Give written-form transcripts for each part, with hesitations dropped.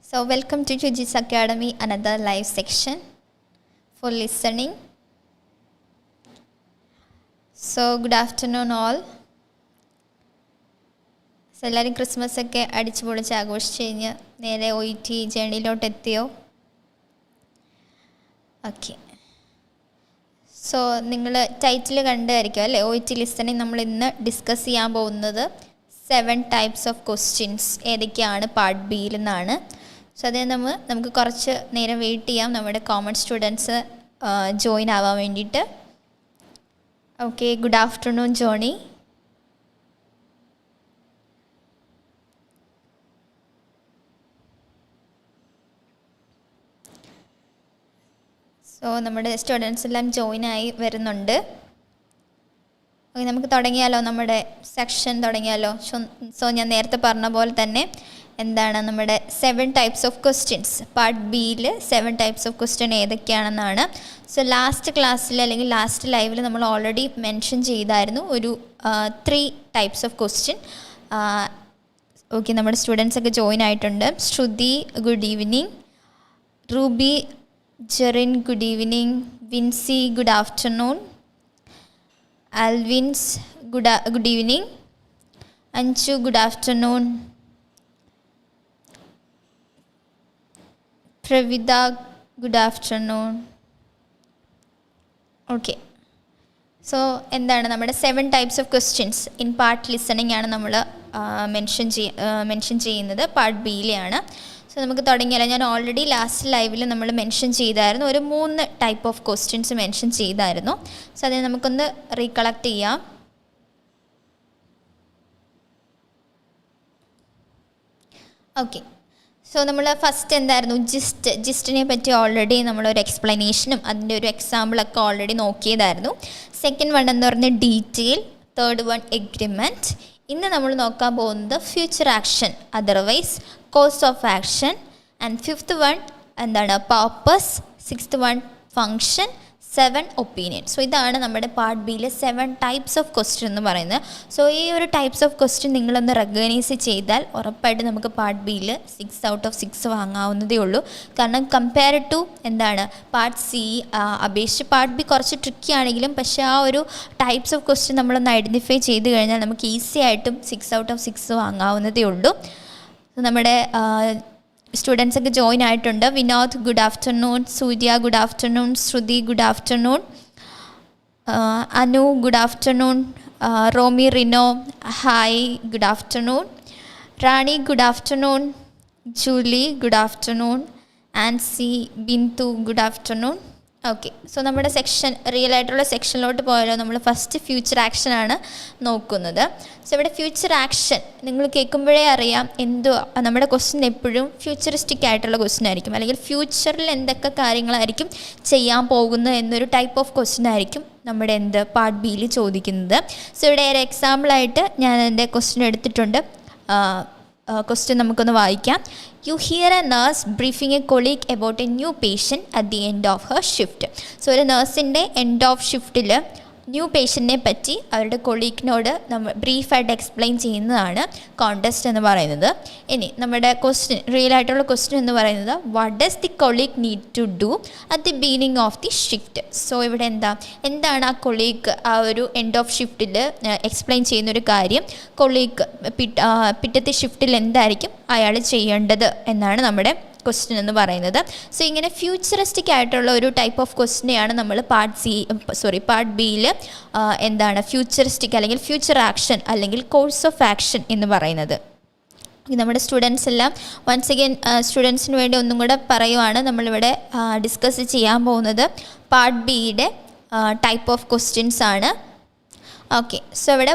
So welcome to Tiju's Academy, another live section for listening. So good afternoon all. So എല്ലാവരും Christmas ഒക്കെ അടിച്ചു പൊളിച്ച് ആഘോഷിച്ച് കഴിഞ്ഞ് നേരെ OET ജേണിയിലോട്ട് എത്തിയോ? ഓക്കെ. സോ നിങ്ങൾ ടൈറ്റിൽ കണ്ടായിരിക്കും അല്ലേ? OET ലിസണിങ് നമ്മൾ ഇന്ന് ഡിസ്കസ് ചെയ്യാൻ പോകുന്നത് 7 ടൈപ്സ് ഓഫ് ക്വസ്റ്റ്യൻസ് ഏതൊക്കെയാണ് പാർട്ട് ബിയിൽ നിന്നാണ്. സോ അതിന് നമുക്ക് കുറച്ച് നേരം വെയിറ്റ് ചെയ്യാം നമ്മുടെ കോമൺ സ്റ്റുഡൻസ് ജോയിൻ ആവാൻ വേണ്ടിയിട്ട്. Okay, good afternoon Johnny. So നമ്മുടെ സ്റ്റുഡൻസ് എല്ലാം ജോയിനായി വരുന്നുണ്ട്. ഓക്കെ, നമുക്ക് തുടങ്ങിയാലോ, നമ്മുടെ സെക്ഷൻ തുടങ്ങിയാലോ. സോ ഞാൻ നേരത്തെ പറഞ്ഞ പോലെ തന്നെ എന്താണ് നമ്മുടെ 7 ടൈപ്സ് ഓഫ് ക്വസ്റ്റ്യൻസ് പാർട്ട് ബിയിൽ 7 ടൈപ്സ് ഓഫ് ക്വസ്റ്റ്യൻ ഏതൊക്കെയാണെന്നാണ്. സോ ലാസ്റ്റ് ക്ലാസ്സിൽ അല്ലെങ്കിൽ ലാസ്റ്റ് ലൈവിൽ നമ്മൾ ഓൾറെഡി മെൻഷൻ ചെയ്തായിരുന്നു ഒരു 3 ടൈപ്സ് ഓഫ് ക്വസ്റ്റ്യൻ. ഓക്കെ, നമ്മുടെ സ്റ്റുഡൻസ് ഒക്കെ ജോയിൻ ആയിട്ടുണ്ട്. Shruthi good evening, Ruby Jerin good evening, Vincy good afternoon, Alvins good evening, Anju good afternoon, Pravitha good afternoon. Okay, so എന്താണ് നമ്മുടെ 7 types of questions in part listening ആണ് നമ്മൾ മെൻഷൻ ചെയ്യുന്നത്, പാർട്ട് ബിയിലെയാണ്. സോ നമുക്ക് തുടങ്ങിയാലോ. ഞാൻ ഓൾറെഡി ലാസ്റ്റ് ലൈവിൽ നമ്മൾ മെൻഷൻ ചെയ്തായിരുന്നു, ഒരു 3 ടൈപ്പ് ഓഫ് ക്വസ്റ്റ്യൻസ് മെൻഷൻ ചെയ്തായിരുന്നു. സോ അതിനെ നമുക്കൊന്ന് റീകളക്ട് ചെയ്യാം. ഓക്കെ, സോ നമ്മൾ ഫസ്റ്റ് എന്തായിരുന്നു, ജിസ്റ്റിനെ പറ്റി ഓൾറെഡി നമ്മളൊരു എക്സ്പ്ലനേഷനും അതിൻ്റെ ഒരു എക്സാമ്പിളൊക്കെ ഓൾറെഡി നോക്കിയതായിരുന്നു. സെക്കൻഡ് വൺ എന്ന് പറഞ്ഞാൽ ഡീറ്റെയിൽ, തേർഡ് വൺ എഗ്രിമെൻറ്റ്. ഇന്ന് നമ്മൾ നോക്കാൻ പോകുന്നത് future action, otherwise course of action, and fifth one എന്താണ് purpose, sixth one function, 7 opinion. So ഇതാണ് നമ്മുടെ പാർട്ട് ബിയിലെ 7 ടൈപ്സ് ഓഫ് ക്വസ്റ്റ്യൻ എന്ന് പറയുന്നത്. സോ ഈ ഒരു ടൈപ്സ് ഓഫ് ക്വസ്റ്റ്യൻ നിങ്ങളൊന്ന് റെക്കഗ്നൈസ് ചെയ്താൽ ഉറപ്പായിട്ട് നമുക്ക് പാർട്ട് ബിയിൽ 6 ഔട്ട് ഓഫ് 6 വാങ്ങാവുന്നതേ ഉള്ളൂ. കാരണം കമ്പയർ ടു എന്താണ് പാർട്ട് സി അപേക്ഷിച്ച് പാർട്ട് ബി കുറച്ച് ട്രിക്കി ആണെങ്കിലും പക്ഷേ ആ ഒരു ടൈപ്സ് ഓഫ് ക്വസ്റ്റ്യൻ നമ്മളൊന്ന് ഐഡൻറ്റിഫൈ ചെയ്ത് കഴിഞ്ഞാൽ നമുക്ക് ഈസി ആയിട്ടും 6 ഔട്ട് ഓഫ് 6 വാങ്ങാവുന്നതേ ഉള്ളൂ. നമ്മുടെ സ്റ്റുഡൻസ് ഒക്കെ ജോയിൻ ആയിട്ടുണ്ട്. Vinod good afternoon, Surya good afternoon, Shruthi good afternoon, Anu good afternoon, Romi Rino hi good afternoon, Rani good afternoon, Julie good afternoon, Ancy Bindu good afternoon. Okay, so നമ്മുടെ സെക്ഷൻ റിയൽ ആയിട്ടുള്ള സെക്ഷനിലോട്ട് പോയാലോ. നമ്മൾ ഫസ്റ്റ് ഫ്യൂച്ചർ ആക്ഷനാണ് നോക്കുന്നത്. സോ ഇവിടെ ഫ്യൂച്ചർ ആക്ഷൻ നിങ്ങൾ കേൾക്കുമ്പോഴേ അറിയാം എന്തുവാ നമ്മുടെ ക്വസ്റ്റ്യൻ എപ്പോഴും ഫ്യൂച്ചറിസ്റ്റിക് ആയിട്ടുള്ള ക്വസ്റ്റ്യൻ ആയിരിക്കും, അല്ലെങ്കിൽ ഫ്യൂച്ചറിൽ എന്തൊക്കെ കാര്യങ്ങളായിരിക്കും ചെയ്യാൻ പോകുന്നത് എന്നൊരു ടൈപ്പ് ഓഫ് ക്വസ്റ്റ്യൻ ആയിരിക്കും നമ്മുടെ പാർട്ട് ബിയിൽ ചോദിക്കുന്നത്. സോ ഇവിടെ ഒരു എക്സാമ്പിളായിട്ട് ഞാൻ എൻ്റെ ക്വസ്റ്റ്യൻ എടുത്തിട്ടുണ്ട്. ക്വസ്റ്റ്യൻ നമുക്കൊന്ന് വായിക്കാം. You hear a nurse briefing a colleague about a new patient at the end of her shift. So ഒരു നേഴ്സിൻ്റെ എൻഡ് ഓഫ് ഷിഫ്റ്റിൽ ന്യൂ പേഷ്യൻറ്റിനെ പറ്റി അവരുടെ കൊളീഗിനോട് നമ്മൾ ബ്രീഫായിട്ട് എക്സ്പ്ലെയിൻ ചെയ്യുന്നതാണ് കോണ്ടെസ്റ്റ് എന്ന് പറയുന്നത്. ഇനി നമ്മുടെ ക്വസ്റ്റ്യൻ റിയൽ ആയിട്ടുള്ള ക്വസ്റ്റ്യൻ എന്ന് പറയുന്നത് what does the colleague need to do at the beginning of the shift. So ഇവിടെ എന്താണ് ആ കൊളീഗ് ആ ഒരു എൻഡ് ഓഫ് ഷിഫ്റ്റിൽ എക്സ്പ്ലെയിൻ ചെയ്യുന്നൊരു കാര്യം, കൊളീഗ് പിറ്റത്തെ ഷിഫ്റ്റിൽ എന്തായിരിക്കും അയാൾ ചെയ്യേണ്ടത് എന്നാണ് നമ്മുടെ ക്വസ്റ്റ്യൻ എന്ന് പറയുന്നത്. സോ ഇങ്ങനെ ഫ്യൂച്ചറിസ്റ്റിക് ആയിട്ടുള്ള ഒരു ടൈപ്പ് ഓഫ് ക്വസ്റ്റ്യനെയാണ് നമ്മൾ പാർട്ട് ബിയിൽ എന്താണ് ഫ്യൂച്ചറിസ്റ്റിക് അല്ലെങ്കിൽ ഫ്യൂച്ചർ ആക്ഷൻ അല്ലെങ്കിൽ കോഴ്സ് ഓഫ് ആക്ഷൻ എന്ന് പറയുന്നത്. നമ്മുടെ സ്റ്റുഡൻസ് എല്ലാം വൺസ് അഗൈൻ സ്റ്റുഡൻസിന് വേണ്ടി ഒന്നും കൂടെ പറയുവാണ്, നമ്മളിവിടെ ഡിസ്കസ് ചെയ്യാൻ പോകുന്നത് പാർട്ട് ബിയുടെ ടൈപ്പ് ഓഫ് ക്വസ്റ്റ്യൻസ് ആണ്. ഓക്കെ, സോ ഇവിടെ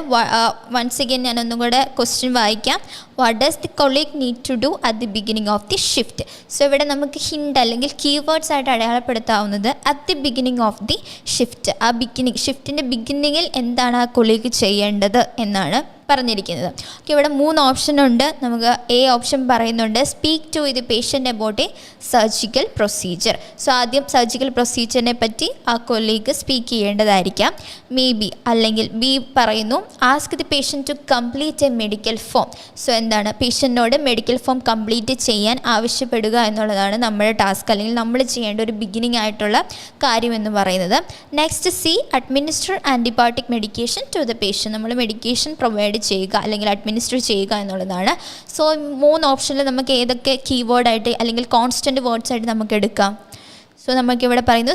വൺസ് അഗൈൻ ഞാൻ ഒന്നും കൂടെ ക്വസ്റ്റ്യൻ വായിക്കാം. What does the colleague need to do at the beginning of the shift. So ഇവിടെ നമുക്ക് ഹിൻഡ് അല്ലെങ്കിൽ കീവേഡ്സ് ആയിട്ട് അടയാളപ്പെടുത്താവുന്നത് at the beginning of the shift. ആ ഷിഫ്റ്റിൻ്റെ ബിഗിനിങ്ങിൽ എന്താണ് ആ കൊളീഗ് ചെയ്യേണ്ടത് എന്നാണ് പറഞ്ഞിരിക്കുന്നത്. ഓക്കെ, ഇവിടെ 3 ഓപ്ഷൻ ഉണ്ട്. നമുക്ക് എ ഓപ്ഷൻ പറയുന്നുണ്ട് speak to the patient about a surgical procedure. So ആദ്യം സർജിക്കൽ പ്രൊസീജിയറിനെ പറ്റി ആ കൊളീഗ് സ്പീക്ക് ചെയ്യേണ്ടതായിരിക്കാം. മേ ബി, അല്ലെങ്കിൽ ബി പറയുന്നു ask the patient to complete a medical form. So എന്താണ്, പേഷ്യൻറ്റിനോട് മെഡിക്കൽ ഫോം കംപ്ലീറ്റ് ചെയ്യാൻ ആവശ്യപ്പെടുക എന്നുള്ളതാണ് നമ്മുടെ ടാസ്ക്, അല്ലെങ്കിൽ നമ്മൾ ചെയ്യേണ്ട ഒരു ബിഗിനിങ് ആയിട്ടുള്ള കാര്യം എന്ന് പറയുന്നത്. Next C, administer antibiotic medication to the patient. നമ്മൾ മെഡിക്കേഷൻ പ്രൊവൈഡ് ചെയ്യുക അല്ലെങ്കിൽ അഡ്മിനിസ്റ്റർ ചെയ്യുക എന്നുള്ളതാണ്. സോ 3 ഓപ്ഷനിൽ നമുക്ക് ഏതൊക്കെ കീവേഡായിട്ട് അല്ലെങ്കിൽ കോൺസ്റ്റൻറ്റ് വേർഡ്സ് ആയിട്ട് നമുക്ക് എടുക്കാം? സോ നമുക്കിവിടെ പറയുന്നു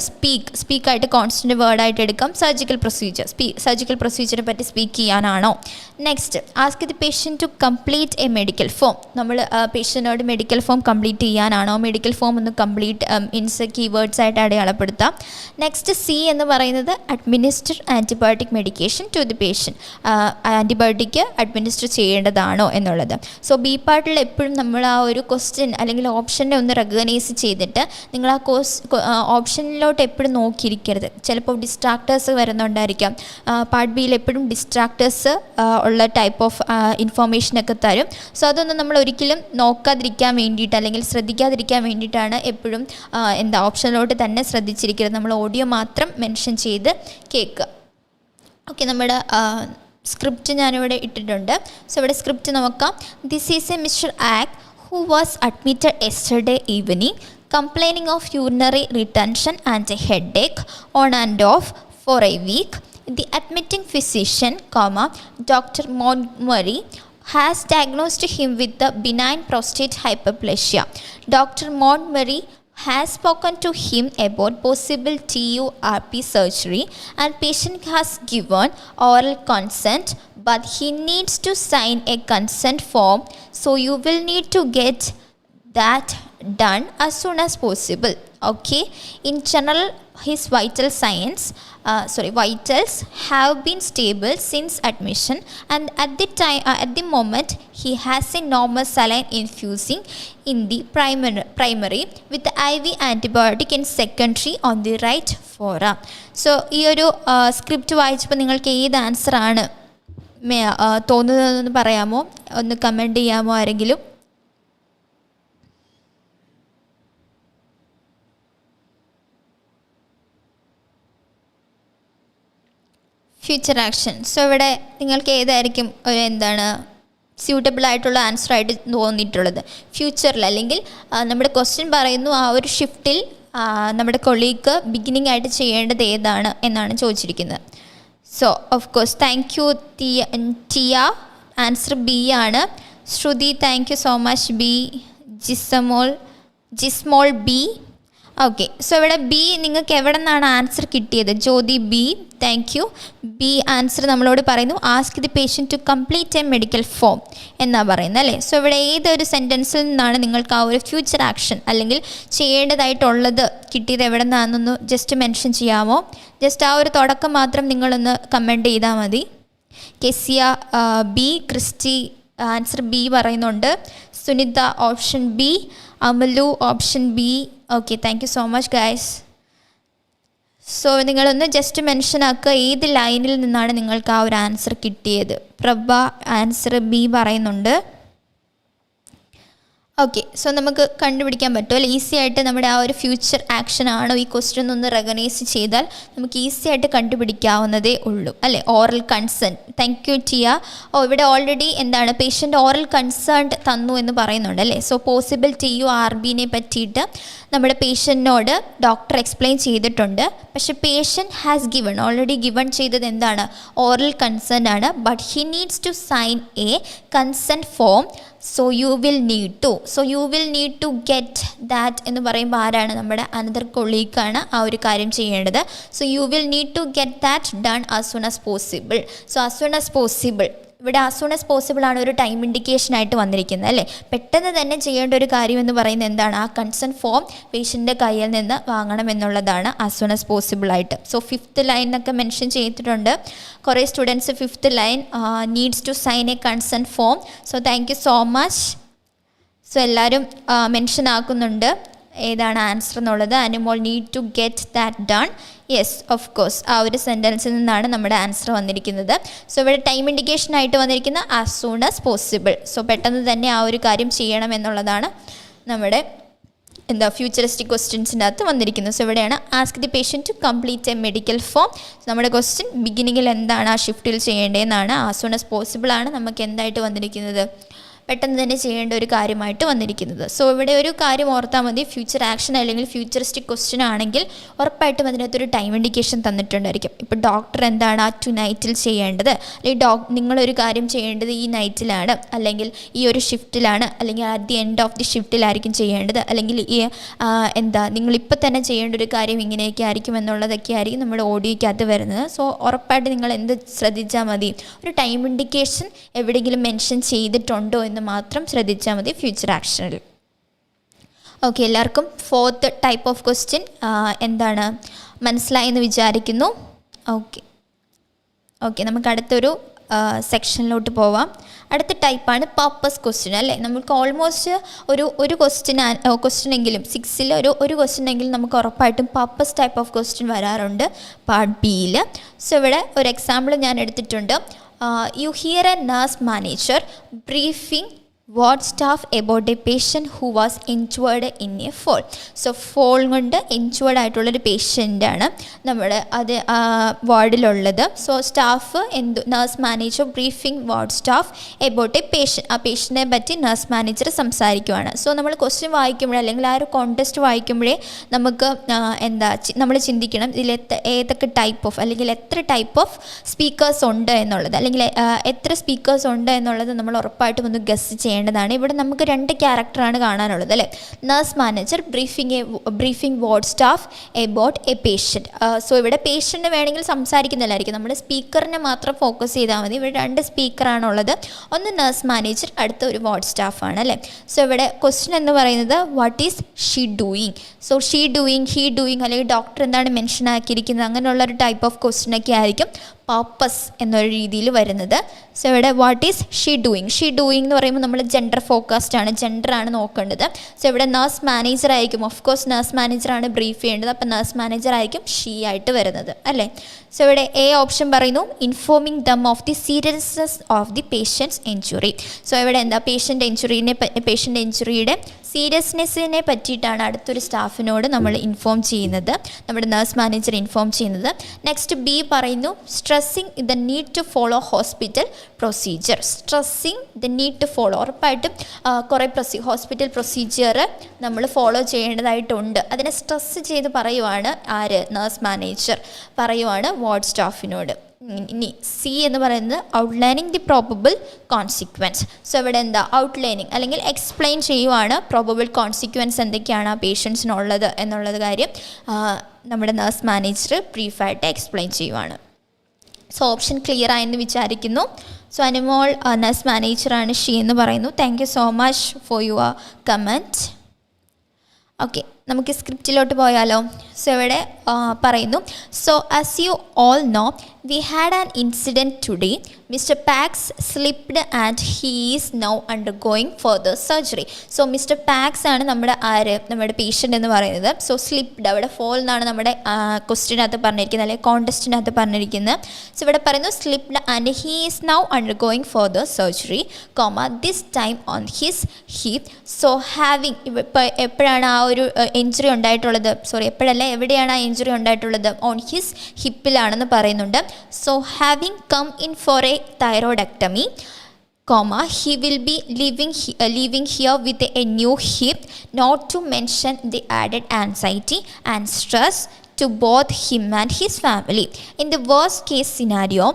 സ്പീക്കായിട്ട് കോൺസ്റ്റൻറ്റ് വേർഡായിട്ട് എടുക്കാം. സർജിക്കൽ പ്രൊസീജിയറെ പറ്റി സ്പീക്ക് ചെയ്യാനാണോ? Next, ask the patient to complete a medical form. നമ്മൾ പേഷ്യൻറ്റിനോട് മെഡിക്കൽ ഫോം കംപ്ലീറ്റ് ചെയ്യാനാണോ? മെഡിക്കൽ ഫോം ഒന്ന് കംപ്ലീറ്റ് മീൻസ് കീവേഡ്സ് ആയിട്ട് അടയാളപ്പെടുത്താം. നെക്സ്റ്റ് സി എന്ന് പറയുന്നത് administer antibiotic medication to the patient. Antibiotic administer ചെയ്യേണ്ടതാണോ എന്നുള്ളത്. സോ ബി പാർട്ടിൽ എപ്പോഴും നമ്മൾ ആ ഒരു ക്വസ്റ്റ്യൻ അല്ലെങ്കിൽ ഓപ്ഷനെ ഒന്ന് റെക്കഗ്നൈസ് ചെയ്തിട്ട് നിങ്ങൾ ആ ഓപ്ഷനിലോട്ട് എപ്പോഴും നോക്കിയിരിക്കരുത്. ചിലപ്പോൾ ഡിസ്ട്രാക്ടേഴ്സ് വരുന്നുണ്ടായിരിക്കാം. പാർട്ട് ബിയിൽ എപ്പോഴും ഡിസ്ട്രാക്ടേഴ്സ് ഉള്ള ടൈപ്പ് ഓഫ് ഇൻഫോർമേഷനൊക്കെ തരും. സോ അതൊന്നും നമ്മൾ ഒരിക്കലും നോക്കാതിരിക്കാൻ വേണ്ടിയിട്ട് അല്ലെങ്കിൽ ശ്രദ്ധിക്കാതിരിക്കാൻ വേണ്ടിയിട്ടാണ് എപ്പോഴും ഓപ്ഷനിലോട്ട് തന്നെ ശ്രദ്ധിച്ചിരിക്കുന്നത്. നമ്മൾ ഓഡിയോ മാത്രം മെൻഷൻ ചെയ്ത് കേൾക്കുക. ഓക്കെ, നമ്മുടെ സ്ക്രിപ്റ്റ് ഞാനിവിടെ ഇട്ടിട്ടുണ്ട്. സോ ഇവിടെ സ്ക്രിപ്റ്റ് നോക്കാം. ദിസ് ഈസ് എ മിസ്റ്റർ ആക് who was admitted yesterday evening complaining of urinary retention and a headache on and off for a week. The admitting physician, Dr. Montgomery, has diagnosed him with the benign prostate hyperplasia. Dr. Montgomery has spoken to him about possible TURP surgery and patient has given oral consent, but he needs to sign a consent form, so you will need to get that done as soon as possible. Okay, in general his vitals have been stable since admission, and at the moment he has a normal saline infusing in the primary with the IV antibiotic in secondary on the right forearm. So ഈ ഒരു script വായിച്ചപ്പോൾ നിങ്ങൾക്ക് ഏത് answer ആണ് തോന്നുന്നതെന്ന് പറയാമോ? ഒന്ന് comment ചെയ്യാമോ ആരെങ്കിലും? Future action. സോ ഇവിടെ നിങ്ങൾക്ക് ഏതായിരിക്കും ഒരു സ്യൂട്ടബിൾ ആയിട്ടുള്ള ആൻസർ ആയിട്ട് തോന്നിയിട്ടുള്ളത്? ഫ്യൂച്ചറിൽ, അല്ലെങ്കിൽ നമ്മുടെ ക്വസ്റ്റ്യൻ പറയുന്നു ആ ഒരു ഷിഫ്റ്റിൽ നമ്മുടെ കൊളീഗ് ബിഗിനിങ് ആയിട്ട് ചെയ്യേണ്ടത് ഏതാണ് എന്നാണ് ചോദിച്ചിരിക്കുന്നത്. So of course thank you Tia. Answer B ആണ്. Shruthi thank you so much. B. Jismol B. Okay, so ഇവിടെ ബി നിങ്ങൾക്ക് എവിടെ നിന്നാണ് ആൻസർ കിട്ടിയത്? Jyothi B, thank you. B answer നമ്മളോട് പറയുന്നു ask the patient to complete a medical form എന്നാണ് പറയുന്നത്, അല്ലേ? സോ ഇവിടെ ഏതൊരു സെൻറ്റൻസിൽ നിന്നാണ് നിങ്ങൾക്ക് ആ ഒരു ഫ്യൂച്ചർ ആക്ഷൻ അല്ലെങ്കിൽ ചെയ്യേണ്ടതായിട്ടുള്ളത് കിട്ടിയത് എവിടെ നിന്നാണെന്നൊന്ന് ജസ്റ്റ് മെൻഷൻ ചെയ്യാമോ? ജസ്റ്റ് ആ ഒരു തുടക്കം മാത്രം നിങ്ങളൊന്ന് കമൻറ്റ് ചെയ്താൽ മതി. Kezia B, Christy answer B പറയുന്നുണ്ട്. Sunitha option B. Amalu option B. Okay, thank you so much guys. So നിങ്ങളൊന്ന് ജസ്റ്റ് മെൻഷൻ ആക്കുക ഏത് ലൈനിൽ നിന്നാണ് നിങ്ങൾക്ക് ആ ഒരു ആൻസർ കിട്ടിയത്. പ്രഭ ആൻസർ ബി പറയുന്നുണ്ട്. ഓക്കെ, സോ നമുക്ക് കണ്ടുപിടിക്കാൻ പറ്റുമല്ലോ ഈസി ആയിട്ട്. നമ്മുടെ ആ ഒരു ഫ്യൂച്ചർ ആക്ഷൻ ആണോ ഈ ക്വസ്റ്റ്യൻ ഒന്ന് റെക്കഗ്നൈസ് ചെയ്താൽ നമുക്ക് ഈസി ആയിട്ട് കണ്ടുപിടിക്കാവുന്നതേ ഉള്ളൂ, അല്ലേ? Oral concern. Thank you Tia. ഇവിടെ ഓൾറെഡി പേഷ്യൻ്റ് ഓറൽ കൺസേൺഡ് തന്നു എന്ന് പറയുന്നുണ്ട്, അല്ലേ? സോ പോസിബിൾ TURBനെ പറ്റിയിട്ട് നമ്മുടെ പേഷ്യൻറ്റിനോട് ഡോക്ടർ എക്സ്പ്ലെയിൻ ചെയ്തിട്ടുണ്ട്. പക്ഷെ പേഷ്യൻറ്റ് ഹാസ് ഓൾറെഡി ഗിവൺ ചെയ്തത് എന്താണ്? ഓറൽ കൺസേൺ ആണ്. But he needs to sign a consent form. So you will need to get that എന്ന് പറയുമ്പോൾ ആരാണ്? നമ്മുടെ അനദർ കൊളീഗാണ് ആ ഒരു കാര്യം ചെയ്യേണ്ടത്. So you will need to get that done as soon as possible. So as soon as possible, ഇവിടെ as soon as possible ആണ് ഒരു ടൈം ഇൻഡിക്കേഷൻ ആയിട്ട് വന്നിരിക്കുന്നത്, അല്ലേ? പെട്ടെന്ന് തന്നെ ചെയ്യേണ്ട ഒരു കാര്യം എന്ന് പറയുന്നത് എന്താണ്? ആ കൺസെൻറ്റ് ഫോം പേഷ്യൻ്റെ കയ്യിൽ നിന്ന് വാങ്ങണം എന്നുള്ളതാണ് ആസ് സൂൺ ആസ് പോസിബിൾ ആയിട്ട്. സോ 5th ലൈനൊക്കെ മെൻഷൻ ചെയ്തിട്ടുണ്ട്. കുറേ students 5th line needs to sign a consent form. So thank you so much. So എല്ലാവരും മെൻഷൻ ആക്കുന്നുണ്ട്. ഏതാണ് ആൻസർ എന്നുള്ളത്. Animol need to get that done. Yes, of course, ആ ഒരു സെൻറ്റൻസിൽ നിന്നാണ് നമ്മുടെ ആൻസർ വന്നിരിക്കുന്നത്. സോ ഇവിടെ ടൈം ഇൻഡിക്കേഷൻ ആയിട്ട് വന്നിരിക്കുന്ന as soon as possible. So പെട്ടെന്ന് തന്നെ ആ ഒരു കാര്യം ചെയ്യണം എന്നുള്ളതാണ് നമ്മുടെ ഫ്യൂച്ചറിസ്റ്റിക് ക്വസ്റ്റ്യൻസിൻ്റെ അകത്ത് വന്നിരിക്കുന്നത്. സോ ഇവിടെയാണ് ask the patient to complete a medical form. നമ്മുടെ ക്വസ്റ്റ്യൻ ബിഗിനിങ്ങിൽ എന്താണ് ആ ഷിഫ്റ്റിൽ ചെയ്യേണ്ടതെന്നാണ്. ആസ് സൂൺ ആസ് പോസിബിൾ ആണ് നമുക്ക് എന്തായിട്ട് വന്നിരിക്കുന്നത്, പെട്ടെന്ന് തന്നെ ചെയ്യേണ്ട ഒരു കാര്യമായിട്ട് വന്നിരിക്കുന്നത്. സോ ഇവിടെ ഒരു കാര്യം ഓർത്താൽ മതി, ഫ്യൂച്ചർ ആക്ഷൻ അല്ലെങ്കിൽ ഫ്യൂച്ചറിസ്റ്റിക് ക്വസ്റ്റ്യൻ ആണെങ്കിൽ ഉറപ്പായിട്ടും അതിനകത്തൊരു ടൈം ഇൻഡിക്കേഷൻ തന്നിട്ടുണ്ടായിരിക്കും. ഇപ്പോൾ ഡോക്ടർ എന്താണ് ആ ടു നൈറ്റിൽ ചെയ്യേണ്ടത്, അല്ലെങ്കിൽ നിങ്ങളൊരു കാര്യം ചെയ്യേണ്ടത് ഈ നൈറ്റിലാണ്, അല്ലെങ്കിൽ ഈ ഒരു ഷിഫ്റ്റിലാണ്, അല്ലെങ്കിൽ at the end of the ഷിഫ്റ്റിലായിരിക്കും ചെയ്യേണ്ടത്, അല്ലെങ്കിൽ ഈ നിങ്ങളിപ്പോൾ തന്നെ ചെയ്യേണ്ട ഒരു കാര്യം ഇങ്ങനെയൊക്കെ ആയിരിക്കും എന്നുള്ളതൊക്കെ ആയിരിക്കും നമ്മുടെ ഓഡിയോയ്ക്കകത്ത് വരുന്നത്. സോ ഉറപ്പായിട്ട് നിങ്ങൾ എന്ത് ശ്രദ്ധിച്ചാൽ മതി, ഒരു ടൈം ഇൻഡിക്കേഷൻ എവിടെയെങ്കിലും മെൻഷൻ ചെയ്തിട്ടുണ്ടോ എന്ന് മാത്രം ശ്രദ്ധിച്ചാൽ മതി ഫ്യൂച്ചർ ആക്ഷനിൽ. ഓക്കെ, എല്ലാവർക്കും ഫോർത്ത് ടൈപ്പ് ഓഫ് ക്വസ്റ്റ്യൻ എന്താണ് മനസ്സിലായെന്ന് വിചാരിക്കുന്നു. ഓക്കെ, നമുക്ക് അടുത്തൊരു സെക്ഷനിലോട്ട് പോവാം. അടുത്ത ടൈപ്പാണ് പർപ്പസ് ക്വസ്റ്റ്യൻ അല്ലേ. നമുക്ക് ഓൾമോസ്റ്റ് ഒരു ക്വസ്റ്റ്യനെങ്കിലും 6ൽ ഒരു ക്വസ്റ്റ്യനെങ്കിലും നമുക്ക് ഉറപ്പായിട്ടും പർപ്പസ് ടൈപ്പ് ഓഫ് ക്വസ്റ്റ്യൻ വരാറുണ്ട് പാർട്ട് ബിയിൽ. സോ ഇവിടെ ഒരു എക്സാമ്പിൾ ഞാൻ എടുത്തിട്ടുണ്ട്. You hear a nurse manager briefing ward staff about a patient who was injured in a fall. So fall കൊണ്ട് ഇൻജുവേർഡ് ആയിട്ടുള്ളൊരു പേഷ്യൻ്റാണ് നമ്മുടെ വാർഡിലുള്ളത്. So staff nurse manager briefing ward staff about a patient, ആ പേഷ്യൻറ്റിനെ പറ്റി നഴ്സ് മാനേജർ സംസാരിക്കുവാണ്. So നമ്മൾ ക്വസ്റ്റ്യൻ വായിക്കുമ്പോഴേ അല്ലെങ്കിൽ ആ ഒരു കോണ്ടെസ്റ്റ് വായിക്കുമ്പോഴേ നമുക്ക് നമ്മൾ ചിന്തിക്കണം ഇതിൽ ഏതൊക്കെ ടൈപ്പ് ഓഫ് അല്ലെങ്കിൽ എത്ര ടൈപ്പ് ഓഫ് സ്പീക്കേഴ്സ് ഉണ്ട് എന്നുള്ളത്, അല്ലെങ്കിൽ എത്ര സ്പീക്കേഴ്സ് ഉണ്ട് എന്നുള്ളത് നമ്മൾ ഉറപ്പായിട്ടും ഒന്ന് ഗസ് ചെയ്യണം. ഇവിടെ നമുക്ക് 2 ക്യാരക്ടറാണ് കാണാനുള്ളത് അല്ലേ. Nurse manager briefing ward staff about A patient. So ഇവിടെ പേഷ്യൻറ്റ് വേണമെങ്കിൽ സംസാരിക്കുന്നില്ലായിരിക്കും, നമ്മുടെ സ്പീക്കറിനെ മാത്രം ഫോക്കസ് ചെയ്താൽ മതി. ഇവിടെ 2 സ്പീക്കറാണുള്ളത്, ഒന്ന് നഴ്സ് മാനേജർ, അടുത്ത ഒരു വാർഡ് സ്റ്റാഫാണ് അല്ലേ. സോ ഇവിടെ ക്വസ്റ്റ്യൻ എന്ന് പറയുന്നത് what is she doing. So she doing, he doing, അല്ലെങ്കിൽ ഡോക്ടർ എന്താണ് മെൻഷൻ ആക്കിയിരിക്കുന്നത്, അങ്ങനെയുള്ളൊരു ടൈപ്പ് ഓഫ് ക്വസ്റ്റ്യനൊക്കെ ആയിരിക്കും പർപ്പസ് എന്നൊരു രീതിയിൽ വരുന്നത്. സോ ഇവിടെ what is she doing. She doing എന്ന് പറയുമ്പോൾ നമ്മൾ ജെൻഡർ ഫോക്കസ്ഡ് ആണ്, ജെൻഡറാണ് നോക്കേണ്ടത്. സോ ഇവിടെ നഴ്സ് മാനേജർ ആയിരിക്കും, ഓഫ് കോഴ്സ് നഴ്സ് മാനേജറാണ് ബ്രീഫ് ചെയ്യേണ്ടത്, അപ്പോൾ നഴ്സ് മാനേജർ ആയിരിക്കും ഷീ ആയിട്ട് വരുന്നത് അല്ലേ. സോ ഇവിടെ എ ഓപ്ഷൻ പറയുന്നു informing them of the seriousness of the patient's injury. So ഇവിടെ പേഷ്യൻ്റ് ഇഞ്ചുറിയുടെ സീരിയസ്നെസ്സിനെ പറ്റിയിട്ടാണ് അടുത്തൊരു സ്റ്റാഫിനോട് നമ്മൾ ഇൻഫോം ചെയ്യുന്നത്, നമ്മുടെ നഴ്സ് മാനേജർ ഇൻഫോം ചെയ്യുന്നത്. നെക്സ്റ്റ് ബി പറയുന്നു stressing the need to follow hospital procedure. Stressing the need to follow, ഉറപ്പായിട്ടും കുറേ ഹോസ്പിറ്റൽ പ്രൊസീജിയർ നമ്മൾ ഫോളോ ചെയ്യേണ്ടതായിട്ടുണ്ട്. അതിനെ സ്ട്രെസ് ചെയ്ത് പറയുവാണ് ആര്, നഴ്സ് മാനേജർ പറയുവാണ് വാർഡ് സ്റ്റാഫിനോട്. ഇനി സി എന്ന് പറയുന്നത് outlining the probable consequence. So ഇവിടെ ഔട്ട്ലൈനിങ് അല്ലെങ്കിൽ എക്സ്പ്ലെയിൻ ചെയ്യുവാണ് പ്രോബബിൾ കോൺസിക്വൻസ് എന്തൊക്കെയാണ് ആ പേഷ്യൻസിനുള്ളത് എന്നുള്ളത് കാര്യം നമ്മുടെ നഴ്സ് മാനേജർ ബ്രീഫായിട്ട് എക്സ്പ്ലെയിൻ ചെയ്യുവാണ്. സോ ഓപ്ഷൻ ക്ലിയർ ആയെന്ന് വിചാരിക്കുന്നു. സോ അനിമോൾ നഴ്സ് മാനേജറാണ് ഷീ എന്ന് പറയുന്നു. Thank you so much for your comment. Okay, നമുക്ക് സ്ക്രിപ്റ്റിലോട്ട് പോയാലോ. സോ ഇവിടെ പറയുന്നു so as you all no we had an incident today. Mister Pax slipped and he is now undergoing further surgery. So mister Pax ആണ് നമ്മുടെ patient എന്ന് പറയുന്നത്. So slipped, അവിടെ fall എന്നാണ് നമ്മുടെ ക്വസ്റ്റ്യനകത്ത് പറഞ്ഞിരിക്കുന്നത് അല്ലെങ്കിൽ കോണ്ടസ്റ്റിനകത്ത് പറഞ്ഞിരിക്കുന്നത്. സോ ഇവിടെ പറയുന്നു slipped and he is now undergoing further surgery, this time on his hip. So having, ഇപ്പോൾ എപ്പോഴാണ് ആ ഒരു ഇഞ്ചുറി ഉണ്ടായിട്ടുള്ളത്, എവിടെയാണ് ആ ഇഞ്ചുറി ഉണ്ടായിട്ടുള്ളത്, ഓൺ ഹിസ് ഹിപ്പിലാണെന്ന് പറയുന്നുണ്ട്. So having come in for a thyroidectomy, he will be living here with a new hip, not to mention the added anxiety and stress to both him and his family. In the worst case scenario,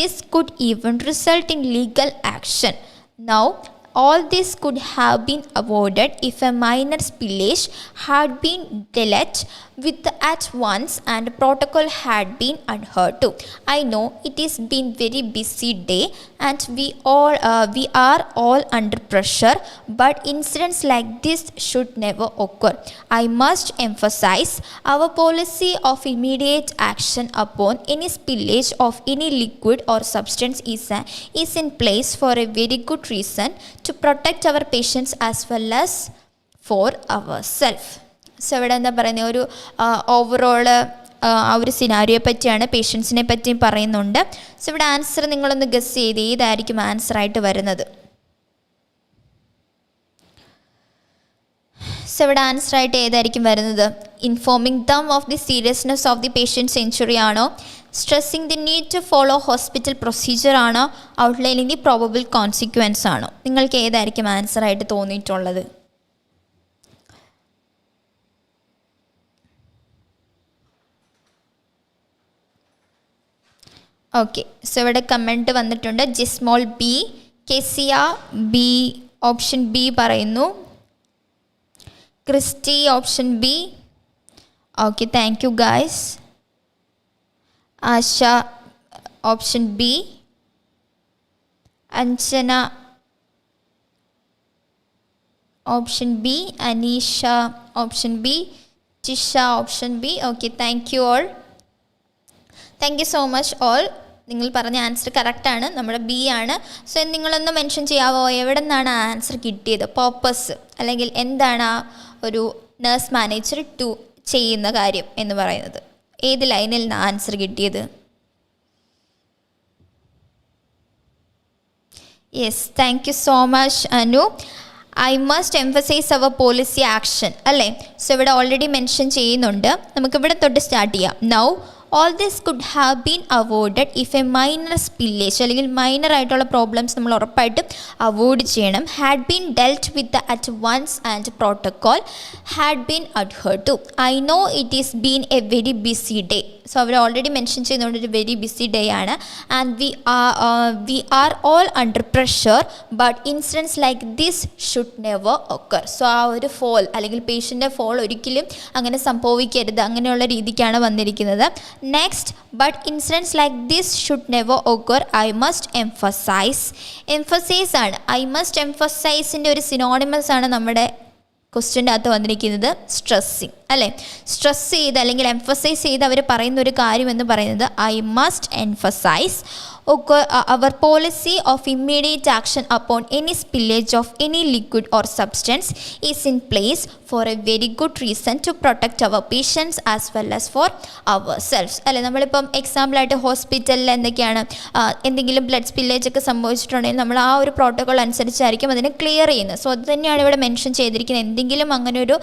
this could even result in legal action. Now, all this could have been avoided if a minor spillage had been dealt with at once and protocol had been adhered to. I know it has been very busy day and we are all under pressure, but incidents like this should never occur. I must emphasize our policy of immediate action upon any spillage of any liquid or substance is in place for a very good reason, to protect our patients as well as for ourselves. So ഇവിടെ എന്താ പറയുന്നത്, ഒരു overall ആ ഒരു സിനാരിയോയെ പറ്റിയാണ്, പേഷ്യൻസിനെ പറ്റിയും പറയുന്നുണ്ട്. So ഇവിടെ ആൻസർ നിങ്ങളൊന്ന് ഗസ് ചെയ്ത് ഏതായിരിക്കും ആൻസറായിട്ട് വരുന്നത്. സോ ഇവിടെ ആൻസറായിട്ട് ഏതായിരിക്കും വരുന്നത്? Informing them of the seriousness of the patient's injury ആണോ, stressing the need to follow hospital procedure ആണോ, ഔട്ട്ലൈനിങ് ദി പ്രോബബിൾ കോൺസിക്വൻസ് ആണോ? നിങ്ങൾക്ക് ഏതായിരിക്കും ആൻസറായിട്ട് തോന്നിയിട്ടുള്ളത്? ഓക്കെ, സോ ഇവിടെ കമൻറ്റ് വന്നിട്ടുണ്ട്. Jismol B, Kezia B, option B പറയുന്നു. Christy option B. Okay, thank you guys. Asha option B, Anjana option B, Aneesha option B, Jisha option B. Okay, thank you all. Thank you so much all. നിങ്ങൾ പറഞ്ഞ answer കറക്റ്റാണ്, നമ്മുടെ B ആണ്. So നിങ്ങളൊന്ന് mention ചെയ്യാവോ എവിടെ നിന്നാണ് answer കിട്ടിയത്? പർപ്പസ് അല്ലെങ്കിൽ എന്താണ് ആ ഒരു നഴ്സ് മാനേജർ ടു ചെയ്യുന്ന കാര്യം എന്ന് പറയുന്നത്? ഏത് ലൈനിൽ നിന്നാണ് ആൻസർ കിട്ടിയത്? Yes, thank you so much Anu. I must emphasise our policy action അല്ലേ? സോ ഇവിടെ ഓൾറെഡി മെൻഷൻ ചെയ്യുന്നുണ്ട്. നമുക്കിവിടെ തൊട്ട് സ്റ്റാർട്ട് ചെയ്യാം. Now all this could have been avoided if a minor spillage അല്ലെങ്കിൽ മൈനർ ആയിട്ടുള്ള പ്രോബ്ലംസ് നമ്മൾ ഉറപ്പായിട്ടും അവോയ്ഡ് ചെയ്യണം. Had been dealt with at once and protocol had been adhered to. I know it is been a very busy day. So അവർ already mention ചെയ്യുന്നതുകൊണ്ട് ഒരു very busy day ആണ്. And we are all under pressure but incidents like this should never occur. So ആ ഒരു fall അല്ലെങ്കിൽ പേഷ്യൻ്റെ fall ഒരിക്കലും അങ്ങനെ സംഭവിക്കരുത്, അങ്ങനെയുള്ള രീതിക്കാണ് വന്നിരിക്കുന്നത്. Next, but incidents like this should never occur. I must emphasise. Emphasise ആണ്, ഐ മസ്റ്റ് എംഫസൈസിൻ്റെ ഒരു സിനോണിമസ് ആണ് നമ്മുടെ ക്വസ്റ്റ്യൻ്റെ അകത്ത് വന്നിരിക്കുന്നത് സ്ട്രെസ്സിങ് അല്ലേ? സ്ട്രെസ് ചെയ്ത് അല്ലെങ്കിൽ എംഫസൈസ് ചെയ്ത് അവർ പറയുന്ന ഒരു കാര്യം എന്ന് പറയുന്നത് I must emphasise our policy of immediate action upon any spillage of any liquid or substance is in place for a very good reason to protect our patients as well as for our selves അല്ലേ? നമ്മളിപ്പം എക്സാമ്പിളായിട്ട് ഹോസ്പിറ്റലിൽ എന്തൊക്കെയാണ് എന്തെങ്കിലും blood spillage ഒക്കെ സംഭവിച്ചിട്ടുണ്ടെങ്കിൽ നമ്മൾ ആ ഒരു പ്രോട്ടോകോൾ അനുസരിച്ചായിരിക്കും അതിനെ ക്ലിയർ ചെയ്യുന്നത്. സോ അത് തന്നെയാണ് ഇവിടെ മെൻഷൻ ചെയ്തിരിക്കുന്നത്. എന്തെങ്കിലും അങ്ങനെ ഒരു